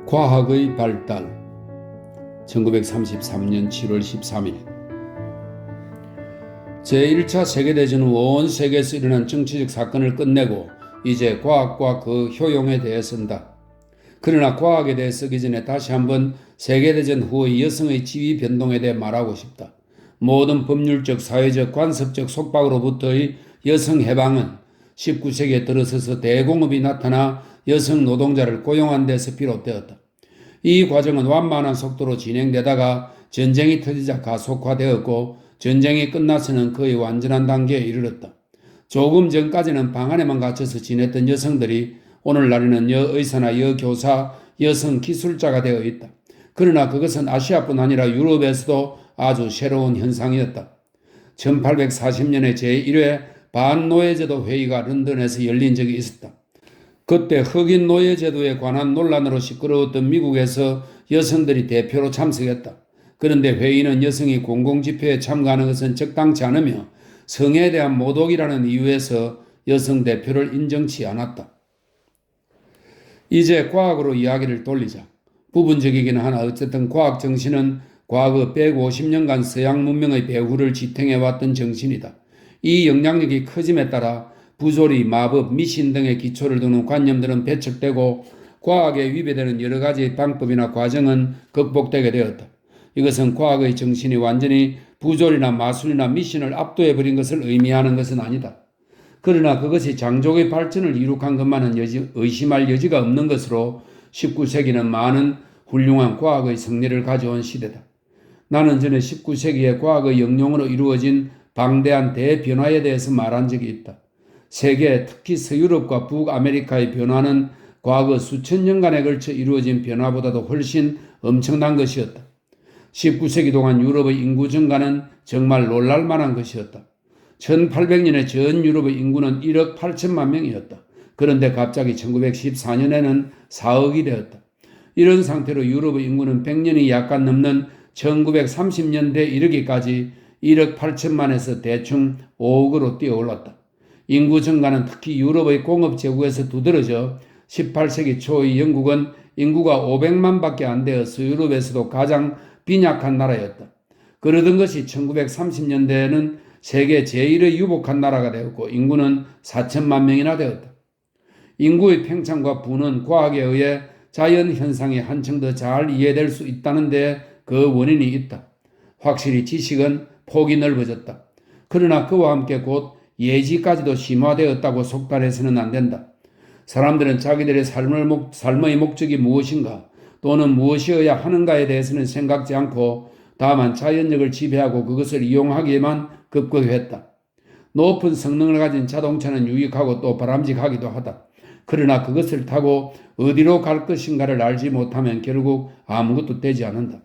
과학의 발달 1933년 7월 13일 제1차 세계대전 후 온 세계에서 일어난 정치적 사건을 끝내고 이제 과학과 그 효용에 대해 쓴다. 그러나 과학에 대해 쓰기 전에 다시 한번 세계대전 후의 여성의 지위 변동에 대해 말하고 싶다. 모든 법률적, 사회적, 관습적 속박으로부터의 여성 해방은 19세기에 들어서서 대공업이 나타나 여성 노동자를 고용한 데서 비롯되었다. 이 과정은 완만한 속도로 진행되다가 전쟁이 터지자 가속화되었고 전쟁이 끝나서는 거의 완전한 단계에 이르렀다. 조금 전까지는 방 안에만 갇혀서 지냈던 여성들이 오늘날에는 여의사나 여교사, 여성 기술자가 되어 있다. 그러나 그것은 아시아뿐 아니라 유럽에서도 아주 새로운 현상이었다. 1840년에 제1회 반노예제도 회의가 런던에서 열린 적이 있었다. 그때 흑인 노예제도에 관한 논란으로 시끄러웠던 미국에서 여성들이 대표로 참석했다. 그런데 회의는 여성이 공공집회에 참가하는 것은 적당치 않으며 성에 대한 모독이라는 이유에서 여성 대표를 인정치 않았다. 이제 과학으로 이야기를 돌리자. 부분적이긴 하나 어쨌든 과학 정신은 과거 150년간 서양 문명의 배후를 지탱해왔던 정신이다. 이 영향력이 커짐에 따라 부조리, 마법, 미신 등의 기초를 두는 관념들은 배척되고 과학에 위배되는 여러 가지 방법이나 과정은 극복되게 되었다. 이것은 과학의 정신이 완전히 부조리나 마술이나 미신을 압도해버린 것을 의미하는 것은 아니다. 그러나 그것이 장족의 발전을 이룩한 것만은 의심할 여지가 없는 것으로 19세기는 많은 훌륭한 과학의 승리를 가져온 시대다. 나는 전에 19세기의 과학의 영용으로 이루어진 방대한 대변화에 대해서 말한 적이 있다. 세계, 특히 서유럽과 북아메리카의 변화는 과거 수천 년간에 걸쳐 이루어진 변화보다도 훨씬 엄청난 것이었다. 19세기 동안 유럽의 인구 증가는 정말 놀랄만한 것이었다. 1800년에 전 유럽의 인구는 1억 8천만 명이었다. 그런데 갑자기 1914년에는 4억이 되었다. 이런 상태로 유럽의 인구는 100년이 약간 넘는 1930년대에 이르기까지 1억 8천만에서 대충 5억으로 뛰어올랐다. 인구 증가는 특히 유럽의 공업제국에서 두드러져 18세기 초의 영국은 인구가 500만밖에 안 되어서 유럽에서도 가장 빈약한 나라였다. 그러던 것이 1930년대에는 세계 제1의 유복한 나라가 되었고 인구는 4천만 명이나 되었다. 인구의 팽창과 부는 과학에 의해 자연현상이 한층 더 잘 이해될 수 있다는 데 그 원인이 있다. 확실히 지식은 폭이 넓어졌다. 그러나 그와 함께 곧 예지까지도 심화되었다고 속단해서는 안 된다. 사람들은 자기들의 삶의 목적이 무엇인가 또는 무엇이어야 하는가에 대해서는 생각지 않고 다만 자연력을 지배하고 그것을 이용하기에만 급급했다. 높은 성능을 가진 자동차는 유익하고 또 바람직하기도 하다. 그러나 그것을 타고 어디로 갈 것인가를 알지 못하면 결국 아무것도 되지 않는다.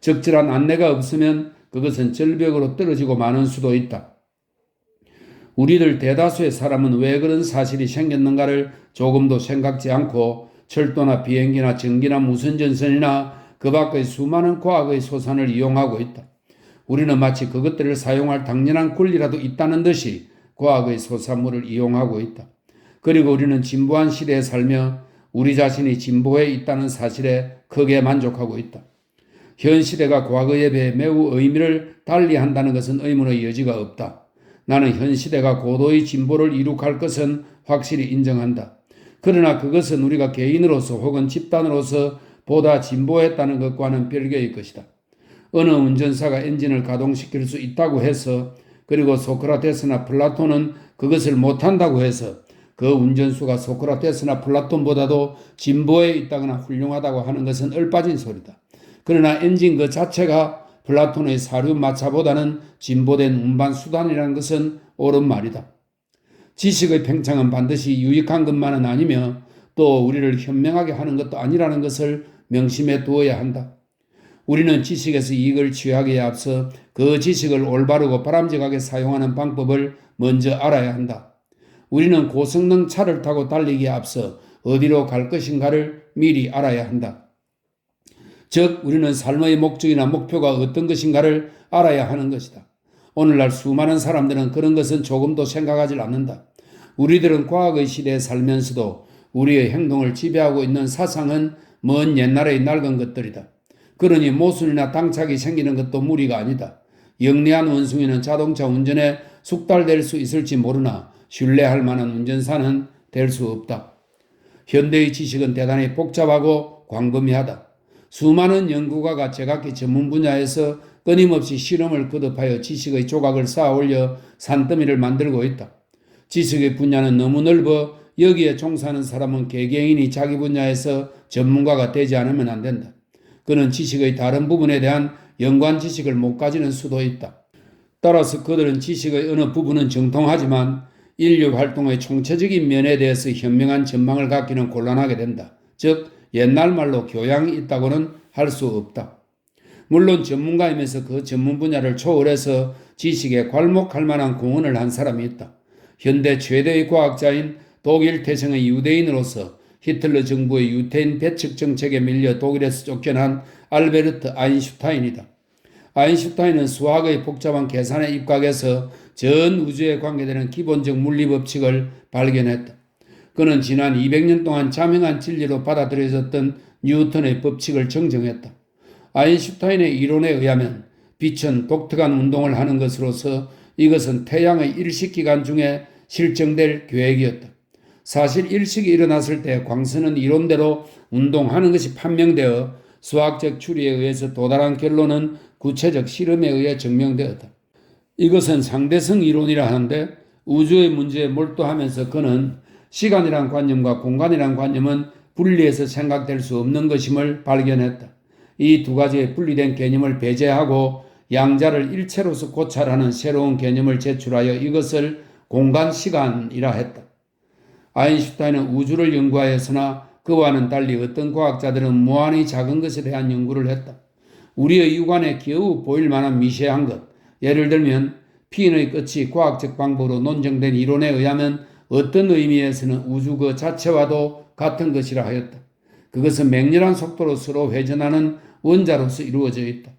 적절한 안내가 없으면 그것은 절벽으로 떨어지고 마는 수도 있다. 우리들 대다수의 사람은 왜 그런 사실이 생겼는가를 조금도 생각지 않고 철도나 비행기나 전기나 무선전선이나 그 밖의 수많은 과학의 소산을 이용하고 있다. 우리는 마치 그것들을 사용할 당연한 권리라도 있다는 듯이 과학의 소산물을 이용하고 있다. 그리고 우리는 진보한 시대에 살며 우리 자신이 진보해 있다는 사실에 크게 만족하고 있다. 현 시대가 과거에 비해 매우 의미를 달리한다는 것은 의문의 여지가 없다. 나는 현 시대가 고도의 진보를 이룩할 것은 확실히 인정한다. 그러나 그것은 우리가 개인으로서 혹은 집단으로서 보다 진보했다는 것과는 별개의 것이다. 어느 운전사가 엔진을 가동시킬 수 있다고 해서 그리고 소크라테스나 플라톤은 그것을 못한다고 해서 그 운전수가 소크라테스나 플라톤보다도 진보해 있다거나 훌륭하다고 하는 것은 얼빠진 소리다. 그러나 엔진 그 자체가 플라톤의 사륜 마차보다는 진보된 운반 수단이라는 것은 옳은 말이다. 지식의 팽창은 반드시 유익한 것만은 아니며 또 우리를 현명하게 하는 것도 아니라는 것을 명심해 두어야 한다. 우리는 지식에서 이익을 취하기에 앞서 그 지식을 올바르고 바람직하게 사용하는 방법을 먼저 알아야 한다. 우리는 고성능 차를 타고 달리기에 앞서 어디로 갈 것인가를 미리 알아야 한다. 즉 우리는 삶의 목적이나 목표가 어떤 것인가를 알아야 하는 것이다. 오늘날 수많은 사람들은 그런 것은 조금도 생각하지 않는다. 우리들은 과학의 시대에 살면서도 우리의 행동을 지배하고 있는 사상은 먼 옛날의 낡은 것들이다. 그러니 모순이나 당착이 생기는 것도 무리가 아니다. 영리한 원숭이는 자동차 운전에 숙달될 수 있을지 모르나 신뢰할 만한 운전사는 될 수 없다. 현대의 지식은 대단히 복잡하고 광범위하다. 수많은 연구가가 제각기 전문 분야에서 끊임없이 실험을 거듭하여 지식의 조각을 쌓아 올려 산더미를 만들고 있다. 지식의 분야는 너무 넓어 여기에 종사하는 사람은 개개인이 자기 분야에서 전문가가 되지 않으면 안 된다. 그는 지식의 다른 부분에 대한 연관 지식을 못 가지는 수도 있다. 따라서 그들은 지식의 어느 부분은 정통하지만 인류 활동의 총체적인 면에 대해서 현명한 전망을 갖기는 곤란하게 된다. 즉 옛날 말로 교양이 있다고는 할 수 없다. 물론 전문가이면서 그 전문 분야를 초월해서 지식에 괄목할 만한 공헌을 한 사람이 있다. 현대 최대의 과학자인 독일 태생의 유대인으로서 히틀러 정부의 유태인 배척 정책에 밀려 독일에서 쫓겨난 알베르트 아인슈타인이다. 아인슈타인은 수학의 복잡한 계산에 입각해서 전 우주에 관계되는 기본적 물리 법칙을 발견했다. 그는 지난 200년 동안 자명한 진리로 받아들여졌던 뉴턴의 법칙을 정정했다. 아인슈타인의 이론에 의하면 빛은 독특한 운동을 하는 것으로서 이것은 태양의 일식기간 중에 실정될 계획이었다. 사실 일식이 일어났을 때 광선은 이론대로 운동하는 것이 판명되어 수학적 추리에 의해서 도달한 결론은 구체적 실험에 의해 증명되었다. 이것은 상대성 이론이라 하는데 우주의 문제에 몰두하면서 그는 시간이란 관념과 공간이란 관념은 분리해서 생각될 수 없는 것임을 발견했다. 이 두 가지의 분리된 개념을 배제하고 양자를 일체로서 고찰하는 새로운 개념을 제출하여 이것을 공간-시간이라 했다. 아인슈타인은 우주를 연구하였으나 그와는 달리 어떤 과학자들은 무한히 작은 것에 대한 연구를 했다. 우리의 육안에 겨우 보일 만한 미세한 것, 예를 들면 피인의 끝이 과학적 방법으로 논증된 이론에 의하면 어떤 의미에서는 우주 그 자체와도 같은 것이라 하였다. 그것은 맹렬한 속도로 서로 회전하는 원자로서 이루어져 있다.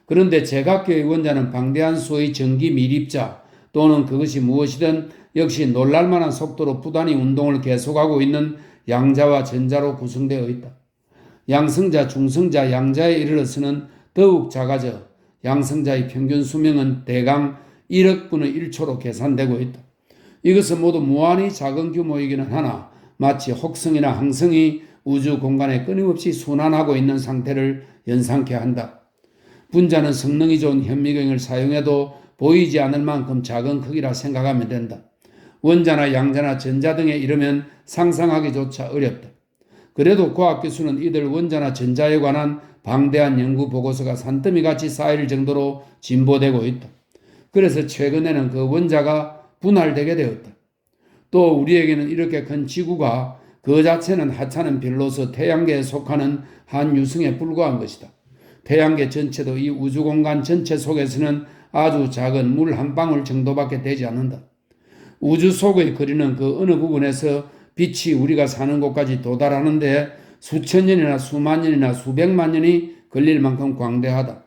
그런데 제각교의 원자는 방대한 수의 전기 밀입자 또는 그것이 무엇이든 역시 놀랄만한 속도로 부단히 운동을 계속하고 있는 양자와 전자로 구성되어 있다. 양성자, 중성자, 양자에 이르러서는 더욱 작아져 양성자의 평균 수명은 대강 1억 분의 1초로 계산되고 있다. 이것은 모두 무한히 작은 규모이기는 하나 마치 혹성이나 항성이 우주 공간에 끊임없이 순환하고 있는 상태를 연상케 한다. 분자는 성능이 좋은 현미경을 사용해도 보이지 않을 만큼 작은 크기라 생각하면 된다. 원자나 양자나 전자 등에 이르면 상상하기조차 어렵다. 그래도 과학기술은 이들 원자나 전자에 관한 방대한 연구 보고서가 산더미같이 쌓일 정도로 진보되고 있다. 그래서 최근에는 그 원자가 분할되게 되었다. 또 우리에게는 이렇게 큰 지구가 그 자체는 하찮은 별로서 태양계에 속하는 한 유성에 불과한 것이다. 태양계 전체도 이 우주공간 전체 속에서는 아주 작은 물 한 방울 정도밖에 되지 않는다. 우주 속의 거리는 그 어느 부분에서 빛이 우리가 사는 곳까지 도달하는데 수천 년이나 수만 년이나 수백만 년이 걸릴 만큼 광대하다.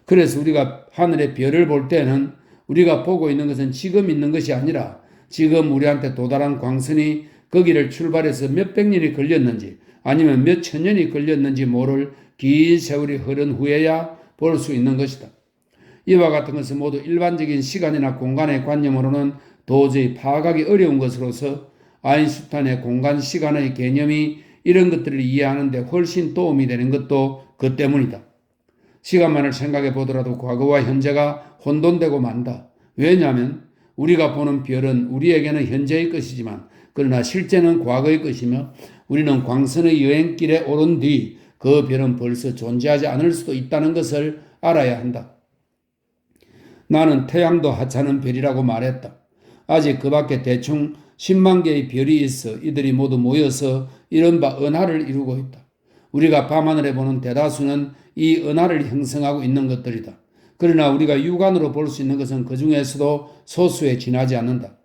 그래서 우리가 하늘의 별을 볼 때는 우리가 보고 있는 것은 지금 있는 것이 아니라 지금 우리한테 도달한 광선이 거기를 출발해서 몇백 년이 걸렸는지 아니면 몇천 년이 걸렸는지 모를 긴 세월이 흐른 후에야 볼 수 있는 것이다. 이와 같은 것은 모두 일반적인 시간이나 공간의 관념으로는 도저히 파악하기 어려운 것으로서 아인슈타인의 공간 시간의 개념이 이런 것들을 이해하는 데 훨씬 도움이 되는 것도 그 때문이다. 시간만을 생각해 보더라도 과거와 현재가 혼돈되고 만다. 왜냐하면 우리가 보는 별은 우리에게는 현재의 것이지만 그러나 실제는 과거의 것이며 우리는 광선의 여행길에 오른 뒤 그 별은 벌써 존재하지 않을 수도 있다는 것을 알아야 한다. 나는 태양도 하찮은 별이라고 말했다. 아직 그 밖에 대충 10만 개의 별이 있어 이들이 모두 모여서 이른바 은하를 이루고 있다. 우리가 밤하늘에 보는 대다수는 이 은하를 형성하고 있는 것들이다. 그러나 우리가 육안으로 볼 수 있는 것은 그 중에서도 소수에 지나지 않는다.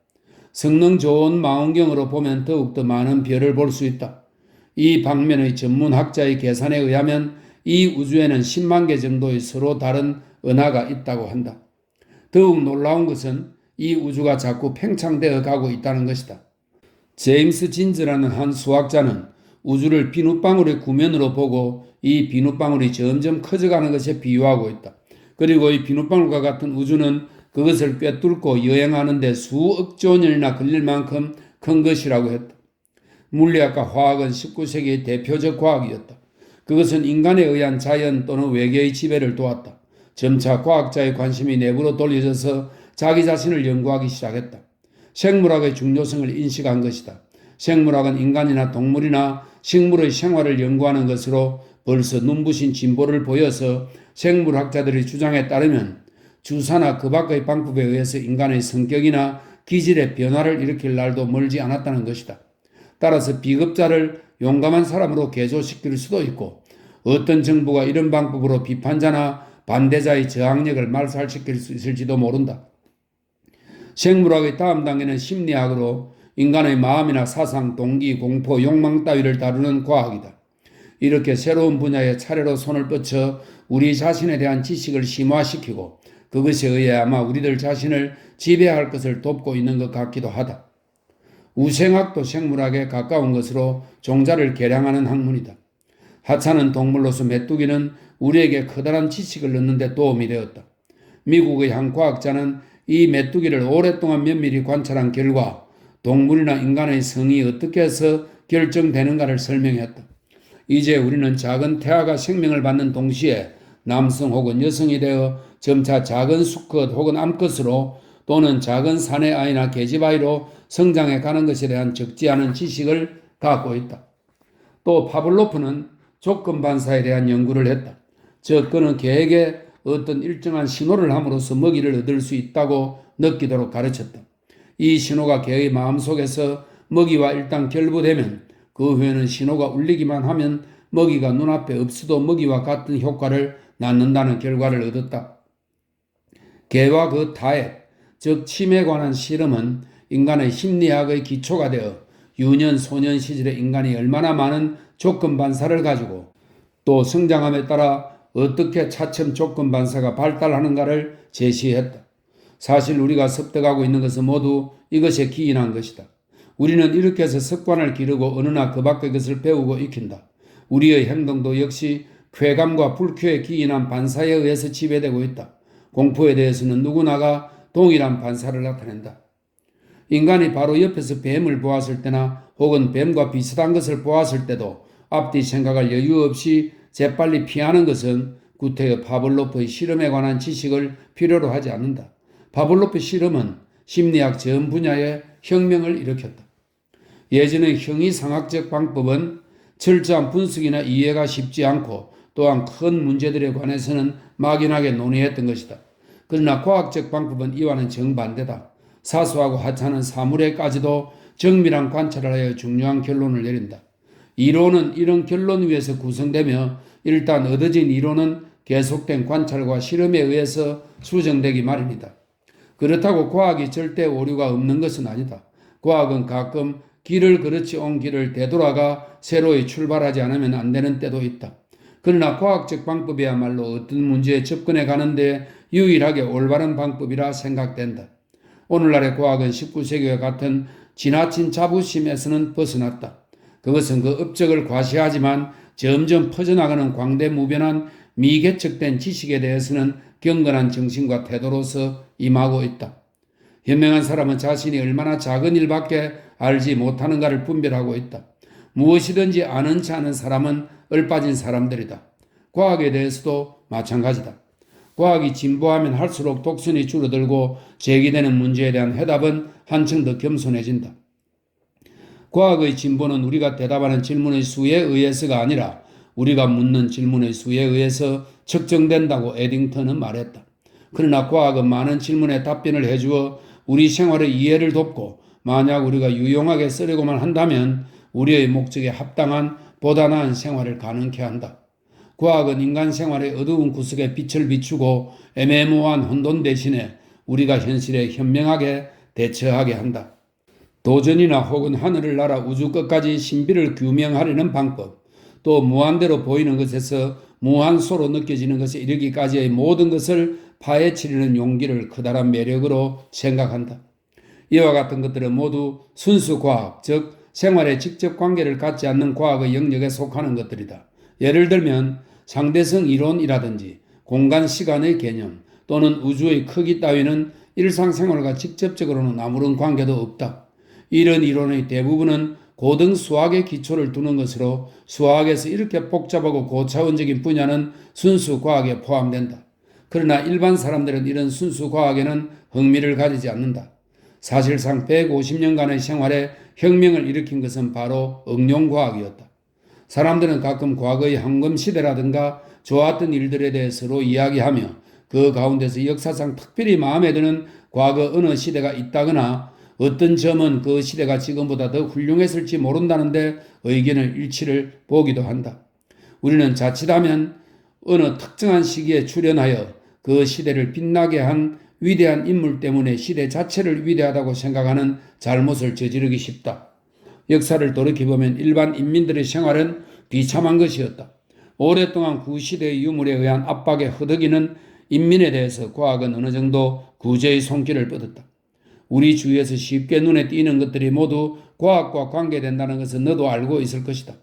성능 좋은 망원경으로 보면 더욱더 많은 별을 볼 수 있다. 이 방면의 전문학자의 계산에 의하면 이 우주에는 10만 개 정도의 서로 다른 은하가 있다고 한다. 더욱 놀라운 것은 이 우주가 자꾸 팽창되어 가고 있다는 것이다. 제임스 진즈라는 한 수학자는 우주를 비눗방울의 구면으로 보고 이 비눗방울이 점점 커져가는 것에 비유하고 있다. 그리고 이 비눗방울과 같은 우주는 그것을 꿰뚫고 여행하는 데 수억조 년이나 걸릴 만큼 큰 것이라고 했다. 물리학과 화학은 19세기의 대표적 과학이었다. 그것은 인간에 의한 자연 또는 외계의 지배를 도왔다. 점차 과학자의 관심이 내부로 돌려져서 자기 자신을 연구하기 시작했다. 생물학의 중요성을 인식한 것이다. 생물학은 인간이나 동물이나 식물의 생활을 연구하는 것으로 벌써 눈부신 진보를 보여서 생물학자들의 주장에 따르면 주사나 그 밖의 방법에 의해서 인간의 성격이나 기질의 변화를 일으킬 날도 멀지 않았다는 것이다. 따라서 비겁자를 용감한 사람으로 개조시킬 수도 있고 어떤 정부가 이런 방법으로 비판자나 반대자의 저항력을 말살시킬 수 있을지도 모른다. 생물학의 다음 단계는 심리학으로 인간의 마음이나 사상, 동기, 공포, 욕망 따위를 다루는 과학이다. 이렇게 새로운 분야에 차례로 손을 뻗쳐 우리 자신에 대한 지식을 심화시키고 그것에 의해 아마 우리들 자신을 지배할 것을 돕고 있는 것 같기도 하다. 우생학도 생물학에 가까운 것으로 종자를 개량하는 학문이다. 하찮은 동물로서 메뚜기는 우리에게 커다란 지식을 얻는 데 도움이 되었다. 미국의 한 과학자는 이 메뚜기를 오랫동안 면밀히 관찰한 결과 동물이나 인간의 성이 어떻게 해서 결정되는가를 설명했다. 이제 우리는 작은 태아가 생명을 받는 동시에 남성 혹은 여성이 되어 점차 작은 수컷 혹은 암컷으로 또는 작은 사내 아이나 계집아이로 성장해 가는 것에 대한 적지 않은 지식을 갖고 있다. 또 파블로프는 조건 반사에 대한 연구를 했다. 즉 그는 개에게 어떤 일정한 신호를 함으로써 먹이를 얻을 수 있다고 느끼도록 가르쳤다. 이 신호가 개의 마음속에서 먹이와 일단 결부되면 그 후에는 신호가 울리기만 하면 먹이가 눈앞에 없어도 먹이와 같은 효과를 낳는다는 결과를 얻었다. 개와 그 타액, 즉 침에 관한 실험은 인간의 심리학의 기초가 되어 유년, 소년 시절에 인간이 얼마나 많은 조건 반사를 가지고 또 성장함에 따라 어떻게 차츰 조건 반사가 발달하는가를 제시했다. 사실 우리가 습득하고 있는 것은 모두 이것에 기인한 것이다. 우리는 이렇게 해서 습관을 기르고 어느 날 그 밖의 것을 배우고 익힌다. 우리의 행동도 역시 쾌감과 불쾌에 기인한 반사에 의해서 지배되고 있다. 공포에 대해서는 누구나가 동일한 반사를 나타낸다. 인간이 바로 옆에서 뱀을 보았을 때나 혹은 뱀과 비슷한 것을 보았을 때도 앞뒤 생각할 여유 없이 재빨리 피하는 것은 구태여 파블로프의 실험에 관한 지식을 필요로 하지 않는다. 파블로프 실험은 심리학 전 분야에 혁명을 일으켰다. 예전의 형이상학적 방법은 철저한 분석이나 이해가 쉽지 않고 또한 큰 문제들에 관해서는 막연하게 논의했던 것이다. 그러나 과학적 방법은 이와는 정반대다. 사소하고 하찮은 사물에까지도 정밀한 관찰을 하여 중요한 결론을 내린다. 이론은 이런 결론 위에서 구성되며 일단 얻어진 이론은 계속된 관찰과 실험에 의해서 수정되기 마련이다. 그렇다고 과학이 절대 오류가 없는 것은 아니다. 과학은 가끔 길을 그렇지 온 길을 되돌아가 새로이 출발하지 않으면 안 되는 때도 있다. 그러나 과학적 방법이야말로 어떤 문제에 접근해 가는데 유일하게 올바른 방법이라 생각된다. 오늘날의 과학은 19세기와 같은 지나친 자부심에서는 벗어났다. 그것은 그 업적을 과시하지만 점점 퍼져나가는 광대무변한 미개척된 지식에 대해서는 경건한 정신과 태도로서 임하고 있다. 현명한 사람은 자신이 얼마나 작은 일밖에 알지 못하는가를 분별하고 있다. 무엇이든지 아는 체 않은 사람은 얼빠진 사람들이다. 과학에 대해서도 마찬가지다. 과학이 진보하면 할수록 독선이 줄어들고 제기되는 문제에 대한 해답은 한층 더 겸손해진다. 과학의 진보는 우리가 대답하는 질문의 수에 의해서가 아니라 우리가 묻는 질문의 수에 의해서 측정된다고 에딩턴은 말했다. 그러나 과학은 많은 질문에 답변을 해주어 우리 생활의 이해를 돕고 만약 우리가 유용하게 쓰려고만 한다면 우리의 목적에 합당한 보다 나은 생활을 가능케 한다. 과학은 인간 생활의 어두운 구석에 빛을 비추고 애매모호한 혼돈 대신에 우리가 현실에 현명하게 대처하게 한다. 도전이나 혹은 하늘을 날아 우주 끝까지 신비를 규명하려는 방법, 또 무한대로 보이는 것에서 무한소로 느껴지는 것에 이르기까지의 모든 것을 파헤치려는 용기를 커다란 매력으로 생각한다. 이와 같은 것들은 모두 순수 과학, 즉 생활에 직접 관계를 갖지 않는 과학의 영역에 속하는 것들이다. 예를 들면 상대성 이론이라든지 공간 시간의 개념 또는 우주의 크기 따위는 일상생활과 직접적으로는 아무런 관계도 없다. 이런 이론의 대부분은 고등 수학의 기초를 두는 것으로 수학에서 이렇게 복잡하고 고차원적인 분야는 순수 과학에 포함된다. 그러나 일반 사람들은 이런 순수 과학에는 흥미를 가지지 않는다. 사실상 150년간의 생활에 혁명을 일으킨 것은 바로 응용과학이었다. 사람들은 가끔 과거의 황금시대라든가 좋았던 일들에 대해 서로 이야기하며 그 가운데서 역사상 특별히 마음에 드는 과거 어느 시대가 있다거나 어떤 점은 그 시대가 지금보다 더 훌륭했을지 모른다는데 의견을 일치를 보기도 한다. 우리는 자칫하면 어느 특정한 시기에 출현하여 그 시대를 빛나게 한 위대한 인물 때문에 시대 자체를 위대하다고 생각하는 잘못을 저지르기 쉽다. 역사를 돌이켜보면 일반 인민들의 생활은 비참한 것이었다. 오랫동안 구시대의 유물에 의한 압박에 허덕이는 인민에 대해서 과학은 어느 정도 구제의 손길을 뻗었다. 우리 주위에서 쉽게 눈에 띄는 것들이 모두 과학과 관계된다는 것은 너도 알고 있을 것이다.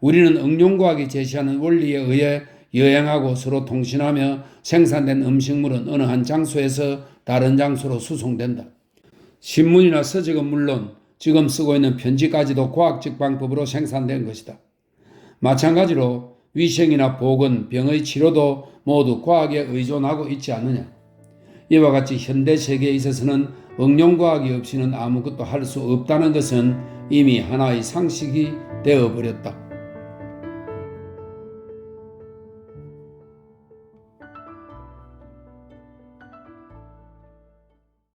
우리는 응용과학이 제시하는 원리에 의해 여행하고 서로 통신하며 생산된 음식물은 어느 한 장소에서 다른 장소로 수송된다. 신문이나 서적은 물론 지금 쓰고 있는 편지까지도 과학적 방법으로 생산된 것이다. 마찬가지로 위생이나 보건, 병의 치료도 모두 과학에 의존하고 있지 않느냐. 이와 같이 현대 세계에 있어서는 응용과학이 없이는 아무것도 할 수 없다는 것은 이미 하나의 상식이 되어버렸다.